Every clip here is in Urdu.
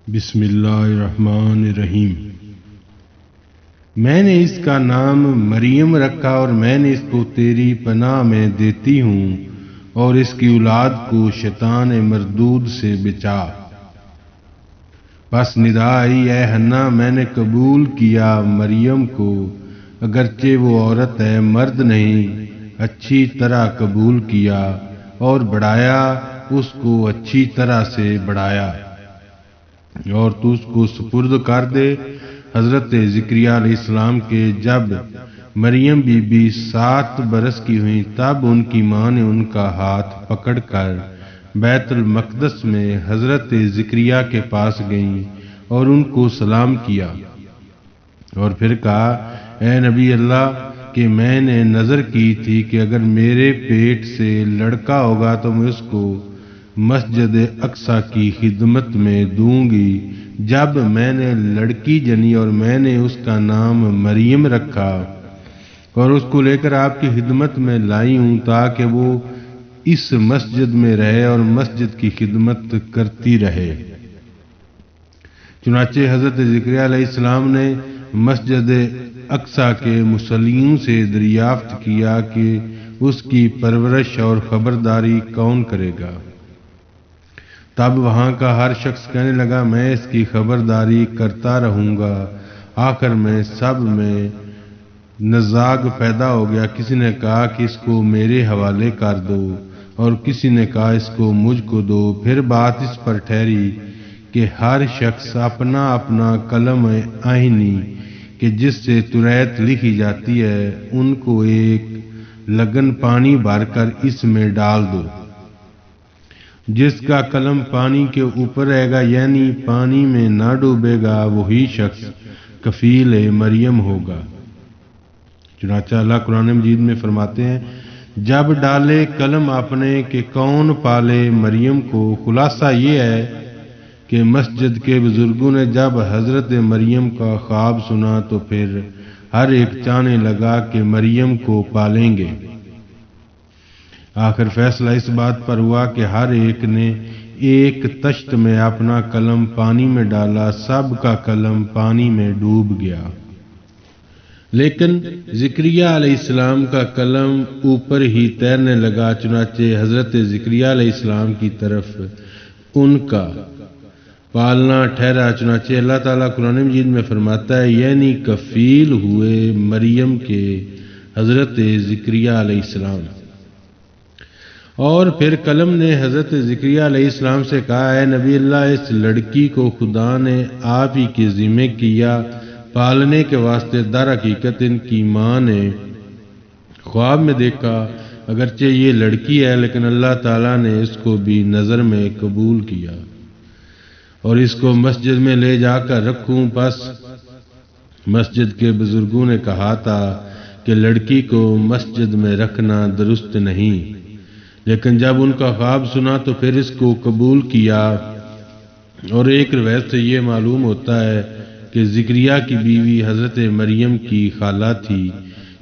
بسم اللہ الرحمن الرحیم۔ میں نے اس کا نام مریم رکھا اور میں نے اس کو تیری پناہ میں دیتی ہوں اور اس کی اولاد کو شیطان مردود سے بچا۔ پس ندا آئی، اے حنا میں نے قبول کیا مریم کو، اگرچہ وہ عورت ہے مرد نہیں، اچھی طرح قبول کیا اور بڑھایا اس کو اچھی طرح سے بڑھایا، اور تو اس کو سپرد کر دے حضرت زکریا علیہ السلام کے۔ جب مریم بی بی 7 برس کی ہوئی تب ان کی ماں نے ان کا ہاتھ پکڑ کر بیت المقدس میں حضرت زکریا کے پاس گئیں اور ان کو سلام کیا، اور پھر کہا، اے نبی اللہ، کہ میں نے نظر کی تھی کہ اگر میرے پیٹ سے لڑکا ہوگا تو میں اس کو مسجد اقصی کی خدمت میں دوں گی۔ جب میں نے لڑکی جنی اور میں نے اس کا نام مریم رکھا اور اس کو لے کر آپ کی خدمت میں لائی ہوں تاکہ وہ اس مسجد میں رہے اور مسجد کی خدمت کرتی رہے۔ چنانچہ حضرت زکریا علیہ السلام نے مسجد اقصی کے مصلیوں سے دریافت کیا کہ اس کی پرورش اور خبرداری کون کرے گا۔ تب وہاں کا ہر شخص کہنے لگا، میں اس کی خبرداری کرتا رہوں گا۔ آخر میں سب میں نزاع پیدا ہو گیا، کسی نے کہا کہ اس کو میرے حوالے کر دو اور کسی نے کہا اس کو مجھ کو دو۔ پھر بات اس پر ٹھہری کہ ہر شخص اپنا اپنا قلم آئینی کہ جس سے توریت لکھی جاتی ہے ان کو ایک لگن پانی بھر کر اس میں ڈال دو۔ جس کا قلم پانی کے اوپر رہے گا یعنی پانی میں نہ ڈوبے گا وہی شخص کفیل مریم ہوگا۔ چنانچہ اللہ قرآن مجید میں فرماتے ہیں، جب ڈالے قلم اپنے کہ کون پالے مریم کو۔ خلاصہ یہ ہے کہ مسجد کے بزرگوں نے جب حضرت مریم کا خواب سنا تو پھر ہر ایک چاہنے لگا کہ مریم کو پالیں گے۔ آخر فیصلہ اس بات پر ہوا کہ ہر ایک نے ایک تشت میں اپنا قلم پانی میں ڈالا، سب کا قلم پانی میں ڈوب گیا، لیکن زکریا علیہ السلام کا قلم اوپر ہی تیرنے لگا۔ چنانچہ حضرت زکریا علیہ السلام کی طرف ان کا پالنا ٹھہرا۔ چنانچہ اللہ تعالیٰ قرآن مجید میں فرماتا ہے، یعنی کفیل ہوئے مریم کے حضرت زکریا علیہ السلام۔ اور پھر قلم نے حضرت زکریا علیہ السلام سے کہا، اے نبی اللہ، اس لڑکی کو خدا نے آپ ہی کے ذمہ کیا پالنے کے واسطے۔ در حقیقت ان کی ماں نے خواب میں دیکھا، اگرچہ یہ لڑکی ہے لیکن اللہ تعالیٰ نے اس کو بھی نظر میں قبول کیا اور اس کو مسجد میں لے جا کر رکھوں۔ پس مسجد کے بزرگوں نے کہا تھا کہ لڑکی کو مسجد میں رکھنا درست نہیں، لیکن جب ان کا خواب سنا تو پھر اس کو قبول کیا۔ اور ایک روایت سے یہ معلوم ہوتا ہے کہ زکریا کی بیوی حضرت مریم کی خالہ تھی،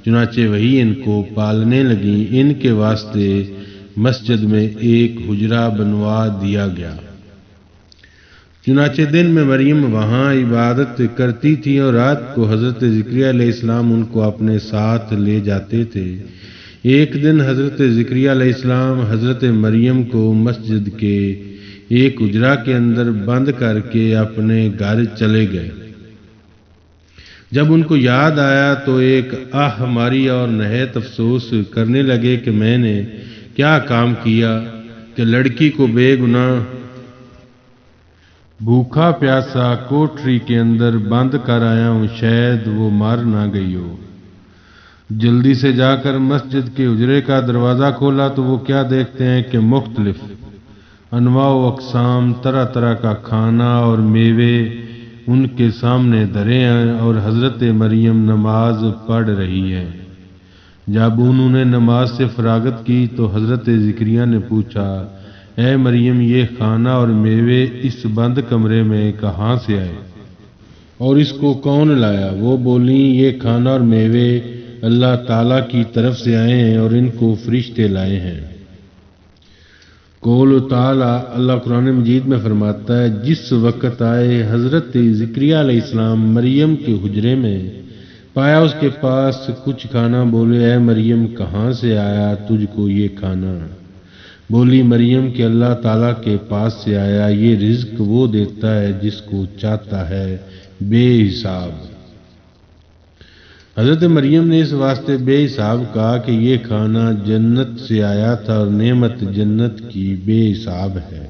چنانچہ وہی ان کو پالنے لگیں۔ ان کے واسطے مسجد میں ایک حجرہ بنوا دیا گیا۔ چنانچہ دن میں مریم وہاں عبادت کرتی تھی اور رات کو حضرت زکریا علیہ السلام ان کو اپنے ساتھ لے جاتے تھے۔ ایک دن حضرت زکریا علیہ السلام حضرت مریم کو مسجد کے ایک حجرہ کے اندر بند کر کے اپنے گھر چلے گئے۔ جب ان کو یاد آیا تو ایک ماری اور نہایت افسوس کرنے لگے کہ میں نے کیا کام کیا کہ لڑکی کو بے گناہ بھوکا پیاسا کوٹری کے اندر بند کر آیا ہوں، شاید وہ مر نہ گئی ہو۔ جلدی سے جا کر مسجد کے حجرے کا دروازہ کھولا تو وہ کیا دیکھتے ہیں کہ مختلف انواع و اقسام، طرح طرح کا کھانا اور میوے ان کے سامنے دھرے ہیں اور حضرت مریم نماز پڑھ رہی ہے۔ جب انہوں نے نماز سے فراغت کی تو حضرت زکریا نے پوچھا، اے مریم، یہ کھانا اور میوے اس بند کمرے میں کہاں سے آئے اور اس کو کون لایا؟ وہ بولیں، یہ کھانا اور میوے اللہ تعالیٰ کی طرف سے آئے ہیں اور ان کو فرشتے لائے ہیں۔ قول تعالیٰ اللہ قرآن مجید میں فرماتا ہے، جس وقت آئے حضرت زکریا علیہ السلام مریم کے حجرے میں، پایا اس کے پاس کچھ کھانا، بولے اے مریم کہاں سے آیا تجھ کو یہ کھانا؟ بولی مریم کہ اللہ تعالیٰ کے پاس سے آیا، یہ رزق وہ دیتا ہے جس کو چاہتا ہے بے حساب۔ حضرت مریم نے اس واسطے بے حساب کہا کہ یہ کھانا جنت سے آیا تھا اور نعمت جنت کی بے حساب ہے۔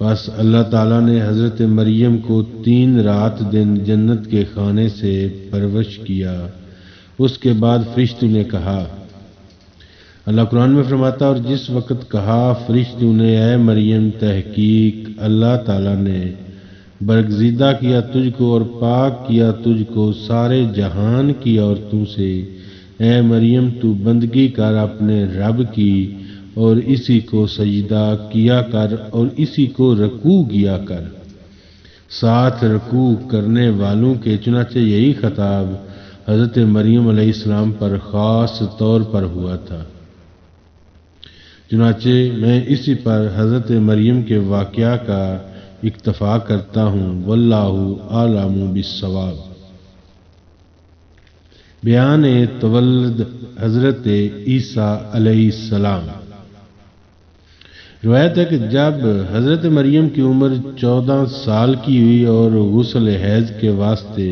بس اللہ تعالیٰ نے حضرت مریم کو 3 رات دن جنت کے کھانے سے پرورش کیا۔ اس کے بعد فرشتوں نے کہا، اللہ قرآن میں فرماتا، اور جس وقت کہا فرشتوں نے اے مریم تحقیق اللہ تعالیٰ نے برگزیدہ کیا تجھ کو اور پاک کیا تجھ کو سارے جہان کی عورتوں سے، اے مریم تو بندگی کر اپنے رب کی اور اسی کو سجدہ کیا کر اور اسی کو رکوع کیا کر، ساتھ رکوع کرنے والوں کے۔ چنانچہ یہی خطاب حضرت مریم علیہ السلام پر خاص طور پر ہوا تھا۔ چنانچہ میں اسی پر حضرت مریم کے واقعہ کا اکتفا کرتا ہوں، واللہ اعلم بالصواب۔ بیان تولد حضرت عیسیٰ علیہ السلام۔ روایت ہے کہ جب حضرت مریم کی عمر 14 سال کی ہوئی اور غسل حیض کے واسطے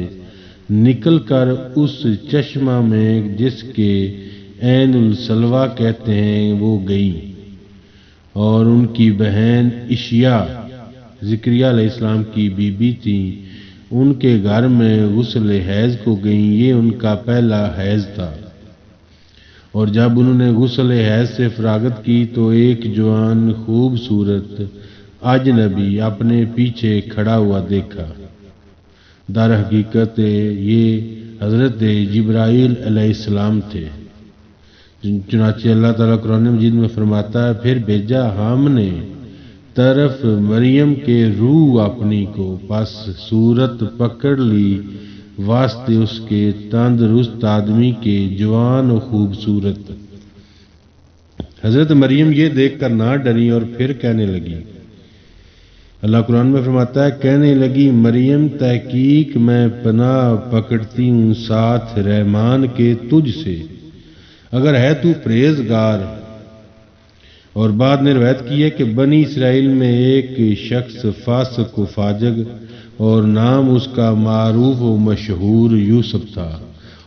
نکل کر اس چشمہ میں جس کے عین السلوہ کہتے ہیں وہ گئیں، اور ان کی بہن اشیا زکریا علیہ السلام کی بیوی تھیں، ان کے گھر میں غسل حیض کو گئیں۔ یہ ان کا پہلا حیض تھا، اور جب انہوں نے غسل حیض سے فراغت کی تو ایک جوان خوبصورت اجنبی اپنے پیچھے کھڑا ہوا دیکھا۔ در حقیقت یہ حضرت جبرائیل علیہ السلام تھے۔ چنانچہ اللہ تعالیٰ قرآن مجید میں فرماتا ہے، پھر بھیجا ہم نے طرف مریم کے روح اپنی کو، پس صورت پکڑ لی واسطے اس کے تندرست آدمی کے، جوان و خوبصورت۔ حضرت مریم یہ دیکھ کر نہ ڈری اور پھر کہنے لگی، اللہ قرآن میں فرماتا ہے، کہنے لگی مریم تحقیق میں پناہ پکڑتی ہوں ساتھ رحمان کے تجھ سے، اگر ہے تو پرہیزگار۔ اور بعد نے روایت کی ہے کہ بنی اسرائیل میں ایک شخص فاسق و فاجر اور نام اس کا معروف و مشہور یوسف تھا،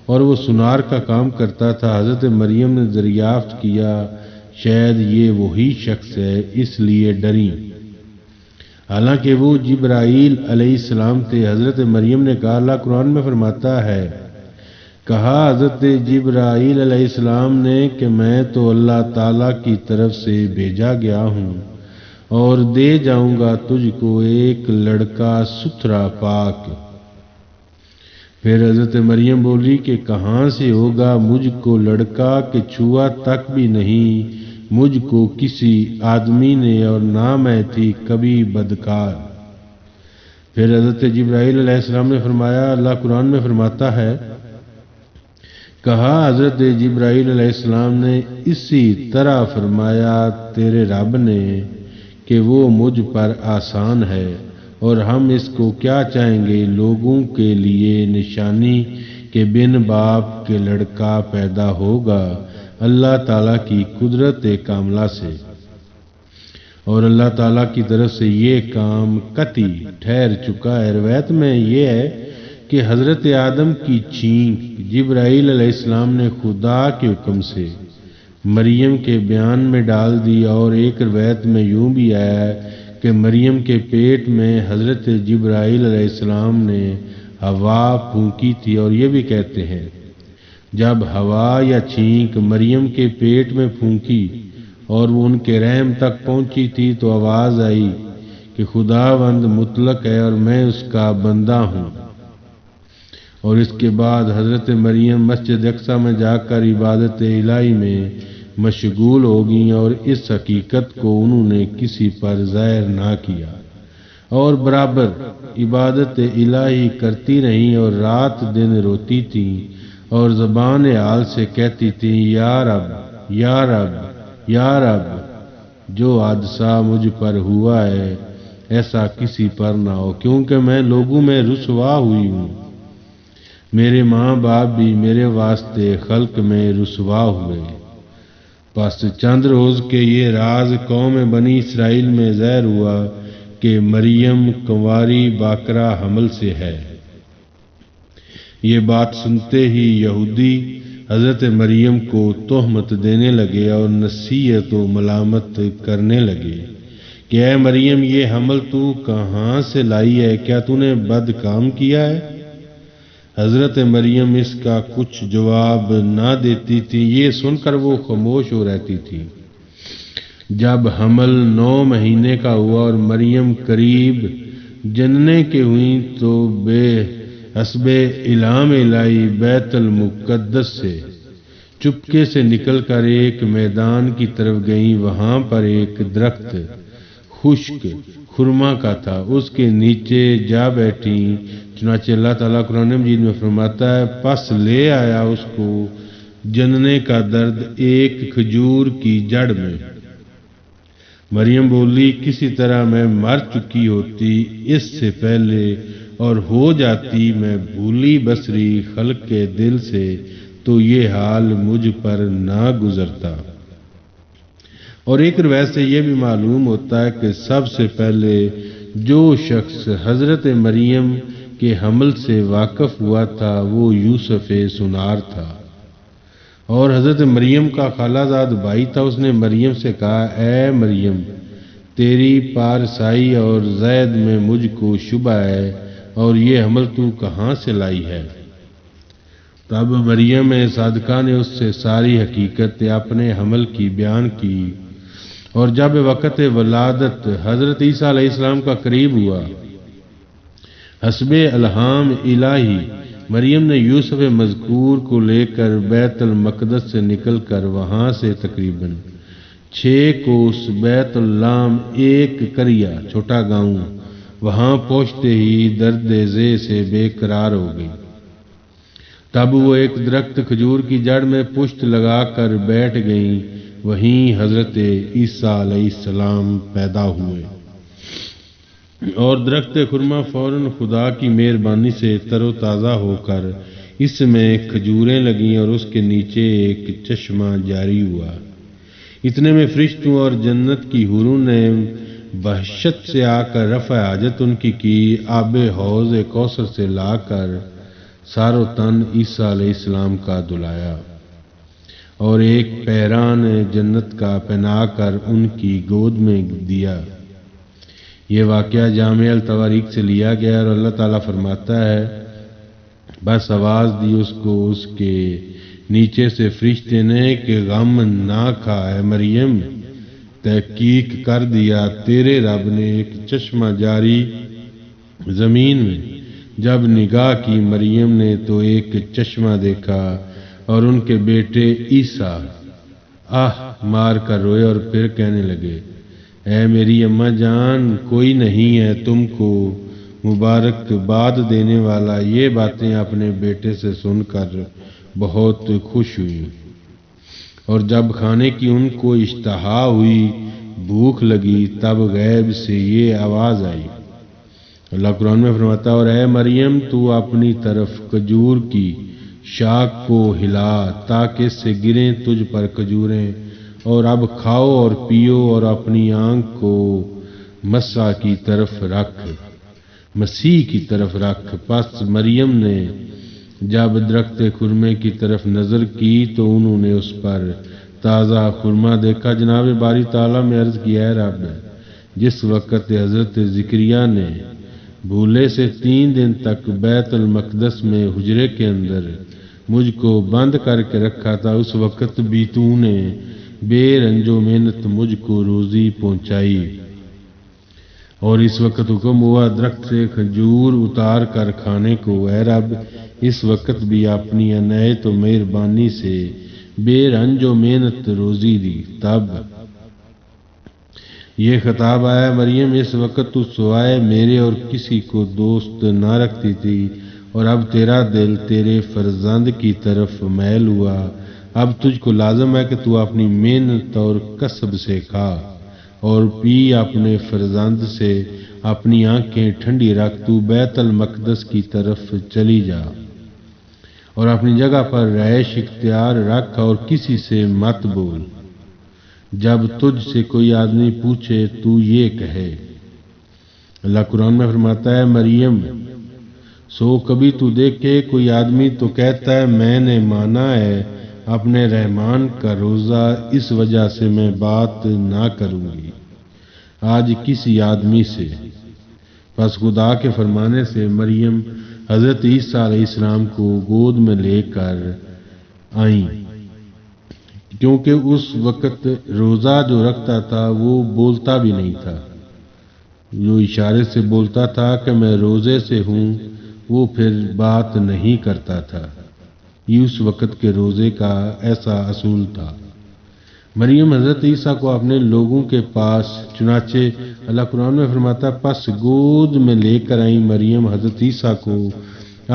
اور وہ سنار کا کام کرتا تھا۔ حضرت مریم نے دریافت کیا شاید یہ وہی شخص ہے، اس لیے ڈریں، حالانکہ وہ جبرائیل علیہ السلام تھے۔ حضرت مریم نے کہا، اللہ قرآن میں فرماتا ہے، کہا حضرت جبرائیل علیہ السلام نے کہ میں تو اللہ تعالیٰ کی طرف سے بھیجا گیا ہوں اور دے جاؤں گا تجھ کو ایک لڑکا ستھرا پاک۔ پھر حضرت مریم بولی کہ کہاں سے ہوگا، مجھ کو لڑکا کہ چھوا تک بھی نہیں مجھ کو کسی آدمی نے، اور نہ میں تھی کبھی بدکار۔ پھر حضرت جبرائیل علیہ السلام نے فرمایا، اللہ قرآن میں فرماتا ہے، کہا حضرت جبرائیل علیہ السلام نے اسی طرح فرمایا تیرے رب نے کہ وہ مجھ پر آسان ہے، اور ہم اس کو کیا چاہیں گے، لوگوں کے لیے نشانی کہ بن باپ کے لڑکا پیدا ہوگا اللہ تعالیٰ کی قدرت کاملہ سے، اور اللہ تعالیٰ کی طرف سے یہ کام قطعی ٹھہر چکا ہے۔ روایت میں یہ ہے کہ حضرت آدم کی چھینک جبرائیل علیہ السلام نے خدا کے حکم سے مریم کے بیان میں ڈال دی، اور ایک روایت میں یوں بھی آیا ہے کہ مریم کے پیٹ میں حضرت جبرائیل علیہ السلام نے ہوا پھونکی تھی، اور یہ بھی کہتے ہیں جب ہوا یا چھینک مریم کے پیٹ میں پھونکی اور وہ ان کے رحم تک پہنچی تھی تو آواز آئی کہ خداوند مطلق ہے اور میں اس کا بندہ ہوں۔ اور اس کے بعد حضرت مریم مسجد اقصی میں جا کر عبادت الہی میں مشغول ہو گئیں، اور اس حقیقت کو انہوں نے کسی پر ظاہر نہ کیا، اور برابر عبادت الہی کرتی رہیں اور رات دن روتی تھیں اور زبان حال سے کہتی تھیں، یا رب یا رب یا رب، جو حادثہ مجھ پر ہوا ہے ایسا کسی پر نہ ہو، کیونکہ میں لوگوں میں رسوا ہوئی ہوں، میرے ماں باپ بھی میرے واسطے خلق میں رسوا ہوئے۔ پس چند روز کے یہ راز قوم بنی اسرائیل میں ظاہر ہوا کہ مریم کنواری باکرہ حمل سے ہے۔ یہ بات سنتے ہی یہودی حضرت مریم کو تہمت دینے لگے اور نصیحت و ملامت کرنے لگے کہ اے مریم، یہ حمل تو کہاں سے لائی ہے؟ کیا تو نے بد کام کیا ہے؟ حضرت مریم اس کا کچھ جواب نہ دیتی تھی، یہ سن کر وہ خاموش ہو رہتی تھی۔ جب حمل 9 مہینے کا ہوا اور مریم قریب جننے کے ہوئیں تو بے حسب اعلام الہی بیت المقدس سے چپکے سے نکل کر ایک میدان کی طرف گئیں۔ وہاں پر ایک درخت خشک خرما کا تھا، اس کے نیچے جا بیٹھیں۔ چنانچہ اللہ تعالیٰ قرآن مجید میں فرماتا ہے، پس لے آیا اس کو جننے کا درد ایک کھجور کی جڑ میں۔ مریم بولی، کسی طرح میں مر چکی ہوتی اس سے پہلے اور ہو جاتی میں بھولی بسری خلق کے دل سے، تو یہ حال مجھ پر نہ گزرتا۔ اور ایک روایت سے یہ بھی معلوم ہوتا ہے کہ سب سے پہلے جو شخص حضرت مریم کے حمل سے واقف ہوا تھا وہ یوسف سنار تھا، اور حضرت مریم کا خالہ زاد بھائی تھا۔ اس نے مریم سے کہا، اے مریم، تیری پارسائی اور زید میں مجھ کو شبہ ہے، اور یہ حمل تو کہاں سے لائی ہے؟ تب مریم صادقہ نے اس سے ساری حقیقت اپنے حمل کی بیان کی، اور جب وقت ولادت حضرت عیسیٰ علیہ السلام کا قریب ہوا، حسب الہام الہی مریم نے یوسف مذکور کو لے کر بیت المقدس سے نکل کر وہاں سے تقریباً 6 کوس بیت اللام، ایک قریہ چھوٹا گاؤں، وہاں پہنچتے ہی درد ذی سے بے قرار ہو گئی۔ تب وہ ایک درخت کھجور کی جڑ میں پشت لگا کر بیٹھ گئیں، وہیں حضرت عیسیٰ علیہ السلام پیدا ہوئے، اور درخت خرما فوراً خدا کی مہربانی سے تر و تازہ ہو کر اس میں کھجوریں لگیں اور اس کے نیچے ایک چشمہ جاری ہوا۔ اتنے میں فرشتوں اور جنت کی حوروں نے بہشت سے آ کر رفع حاجت ان کی آب حوض کوثر سے لا کر سار و تن عیسیٰ علیہ السلام کا دھلایا اور ایک پیران جنت کا پہنا کر ان کی گود میں دیا۔ یہ واقعہ جامع التواریخ سے لیا گیا، اور اللہ تعالیٰ فرماتا ہے، بس آواز دی اس کو اس کے نیچے سے فرشتے نے کہ غم نہ کھا اے مریم، تحقیق کر دیا تیرے رب نے ایک چشمہ جاری زمین میں۔ جب نگاہ کی مریم نے تو ایک چشمہ دیکھا اور ان کے بیٹے عیسیٰ مار کر روئے اور پھر کہنے لگے، اے میری اماں جان، کوئی نہیں ہے تم کو مبارک باد دینے والا۔ یہ باتیں اپنے بیٹے سے سن کر بہت خوش ہوئی، اور جب کھانے کی ان کو اشتہا ہوئی، بھوک لگی، تب غیب سے یہ آواز آئی۔ اللہ قرآن میں فرماتا ہے، اور اے مریم، تو اپنی طرف کھجور کی شاخ کو ہلا تاکہ اس سے گریں تجھ پر کھجوریں، اور اب کھاؤ اور پیو اور اپنی آنکھ کو مسیح کی طرف رکھ۔ پس مریم نے جب درخت خرمے کی طرف نظر کی تو انہوں نے اس پر تازہ خرما دیکھا۔ جناب باری تعالیٰ میں عرض کیا، ہے رب، جس وقت حضرت زکریا نے بھولے سے 3 دن تک بیت المقدس میں حجرے کے اندر مجھ کو بند کر کے رکھا تھا، اس وقت بھی تو نے بے رنج و محنت مجھ کو روزی پہنچائی، اور اس وقت حکم ہوا درخت سے کھجور اتار کر کھانے کو۔ اے رب، اس وقت بھی اپنی عنایت و مہربانی سے بے رنج و محنت روزی دی۔ تب یہ خطاب آیا، مریم، اس وقت تو سوائے میرے اور کسی کو دوست نہ رکھتی تھی، اور اب تیرا دل تیرے فرزند کی طرف میل ہوا۔ اب تجھ کو لازم ہے کہ تو اپنی محنت اور کسب سے کھا، اور پی اپنے فرزند سے اپنی آنکھیں ٹھنڈی رکھ، تو بیت المقدس کی طرف چلی جا اور اپنی جگہ پر رہائش اختیار رکھ اور کسی سے مت بول۔ جب تجھ سے کوئی آدمی پوچھے تو یہ کہے۔ اللہ قرآن میں فرماتا ہے، مریم سو کبھی تو دیکھے کوئی آدمی تو کہتا ہے میں نے مانا ہے اپنے رحمان کا روزہ، اس وجہ سے میں بات نہ کروں گی آج کسی آدمی سے۔ پس خدا کے فرمانے سے مریم حضرت عیسیٰ علیہ السلام کو گود میں لے کر آئیں، کیونکہ اس وقت روزہ جو رکھتا تھا وہ بولتا بھی نہیں تھا۔ جو اشارے سے بولتا تھا کہ میں روزے سے ہوں، وہ پھر بات نہیں کرتا تھا۔ یہ اس وقت کے روزے کا ایسا اصول تھا۔ مریم حضرت عیسیٰ کو اپنے لوگوں کے پاس، چنانچہ اللہ قرآن میں فرماتا ہے، پس گود میں لے کر آئیں مریم حضرت عیسیٰ کو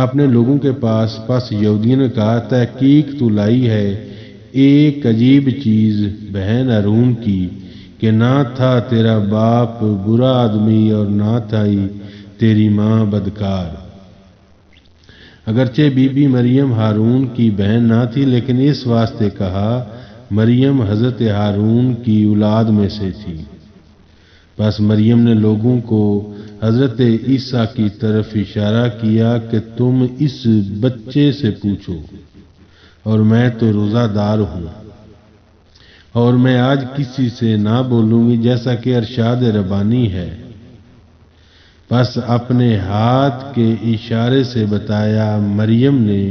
اپنے لوگوں کے پاس۔ پس یہودیوں نے کہا، تحقیق تو لائی ہے ایک عجیب چیز بہن ہارون کی، کہ نہ تھا تیرا باپ برا آدمی اور نہ تھا ہی تیری ماں بدکار۔ اگرچہ بی بی مریم ہارون کی بہن نہ تھی، لیکن اس واسطے کہا مریم حضرت ہارون کی اولاد میں سے تھی۔ بس مریم نے لوگوں کو حضرت عیسیٰ کی طرف اشارہ کیا کہ تم اس بچے سے پوچھو، اور میں تو روزہ دار ہوں اور میں آج کسی سے نہ بولوں گی، جیسا کہ ارشاد ربانی ہے۔ بس اپنے ہاتھ کے اشارے سے بتایا مریم نے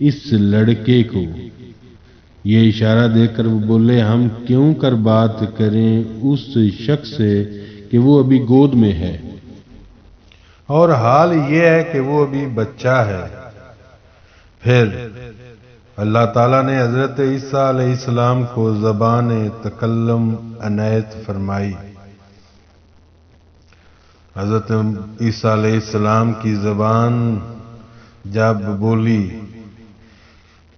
اس لڑکے کو۔ یہ اشارہ دیکھ کر وہ بولے، ہم کیوں کر بات کریں اس شخص سے کہ وہ ابھی گود میں ہے، اور حال یہ ہے کہ وہ ابھی بچہ ہے۔ پھر اللہ تعالیٰ نے حضرت عیسیٰ علیہ السلام کو زبان تکلم عنایت فرمائی۔ حضرت عیسیٰ علیہ السلام کی زبان جب بولی،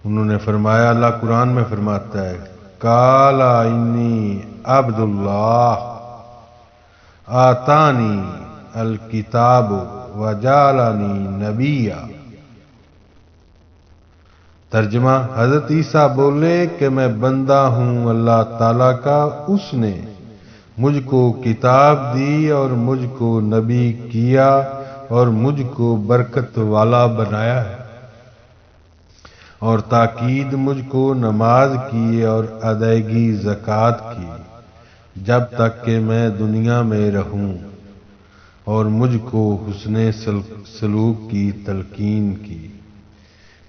انہوں نے فرمایا، اللہ قرآن میں فرماتا ہے، قال انی عبد اللہ آتانی الکتاب وجعلنی نبیا۔ ترجمہ، حضرت عیسیٰ بولے کہ میں بندہ ہوں اللہ تعالیٰ کا، اس نے مجھ کو کتاب دی اور مجھ کو نبی کیا اور مجھ کو برکت والا بنایا ہے، اور تاکید مجھ کو نماز کی اور ادائیگی زکوٰۃ کی جب تک کہ میں دنیا میں رہوں، اور مجھ کو حسن سلوک کی تلقین کی۔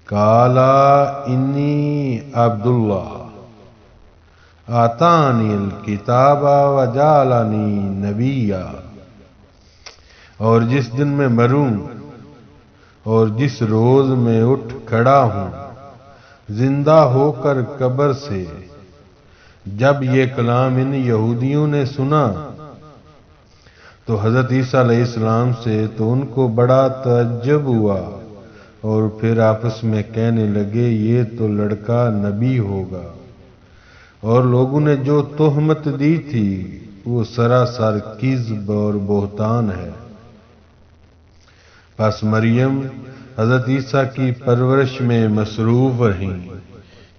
قال انی عبد اللہ آتانی الکتاب وجعلنی نبیا۔ اور جس دن میں مروں اور جس روز میں اٹھ کھڑا ہوں زندہ ہو کر قبر سے، جب یہ کلام ان یہودیوں نے سنا تو حضرت عیسیٰ علیہ السلام سے تو ان کو بڑا تعجب ہوا، اور پھر آپس میں کہنے لگے یہ تو لڑکا نبی ہوگا، اور لوگوں نے جو تہمت دی تھی وہ سراسر کذب اور بہتان ہے۔ پس مریم حضرت عیسیٰ کی پرورش میں مصروف رہیں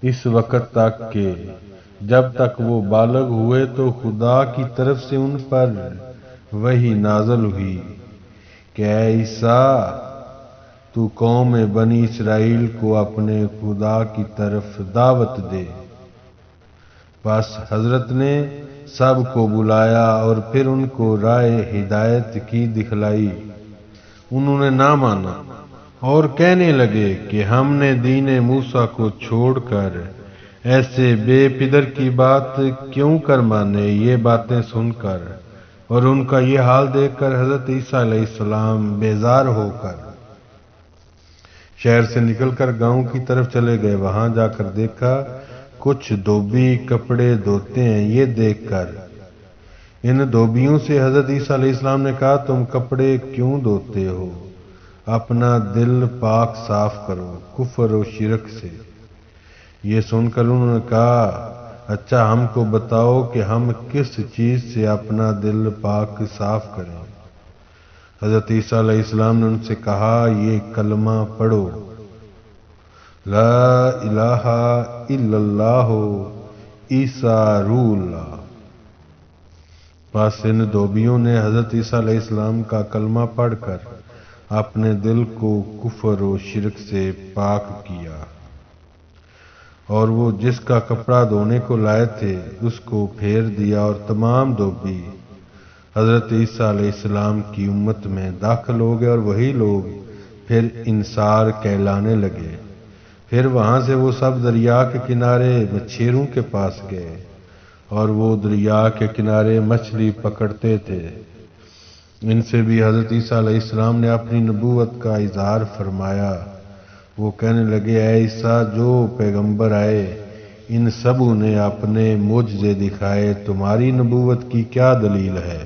اس وقت تک کہ جب تک وہ بالغ ہوئے تو خدا کی طرف سے ان پر وحی نازل ہوئی کہ اے عیسیٰ، تو قوم بنی اسرائیل کو اپنے خدا کی طرف دعوت دے۔ بس حضرت نے سب کو بلایا اور پھر ان کو راہ ہدایت کی دکھلائی۔ انہوں نے نہ مانا اور کہنے لگے کہ ہم نے دین موسیٰ کو چھوڑ کر ایسے بے پدر کی بات کیوں کر مانے۔ یہ باتیں سن کر اور ان کا یہ حال دیکھ کر حضرت عیسیٰ علیہ السلام بیزار ہو کر شہر سے نکل کر گاؤں کی طرف چلے گئے۔ وہاں جا کر دیکھا کچھ دھوبی کپڑے دھوتے ہیں۔ یہ دیکھ کر ان دھوبیوں سے حضرت عیسیٰ علیہ السلام نے کہا، تم کپڑے کیوں دھوتے ہو؟ اپنا دل پاک صاف کرو کفر و شرک سے۔ یہ سن کر انہوں نے کہا، اچھا ہم کو بتاؤ کہ ہم کس چیز سے اپنا دل پاک صاف کریں؟ حضرت عیسیٰ علیہ السلام نے ان سے کہا یہ کلمہ پڑھو، لا الہ الا اللہ عیسیٰ روح اللہ۔ پس ان دھوبیوں نے حضرت عیسیٰ علیہ السلام کا کلمہ پڑھ کر اپنے دل کو کفر و شرک سے پاک کیا، اور وہ جس کا کپڑا دھونے کو لائے تھے اس کو پھیر دیا، اور تمام دھوبی حضرت عیسیٰ علیہ السلام کی امت میں داخل ہو گئے، اور وہی لوگ پھر انصار کہلانے لگے۔ پھر وہاں سے وہ سب دریا کے کنارے مچھیروں کے پاس گئے، اور وہ دریا کے کنارے مچھلی پکڑتے تھے۔ ان سے بھی حضرت عیسیٰ علیہ السلام نے اپنی نبوت کا اظہار فرمایا۔ وہ کہنے لگے اے عیسیٰ، جو پیغمبر آئے ان سب نے اپنے معجزے دکھائے، تمہاری نبوت کی کیا دلیل ہے؟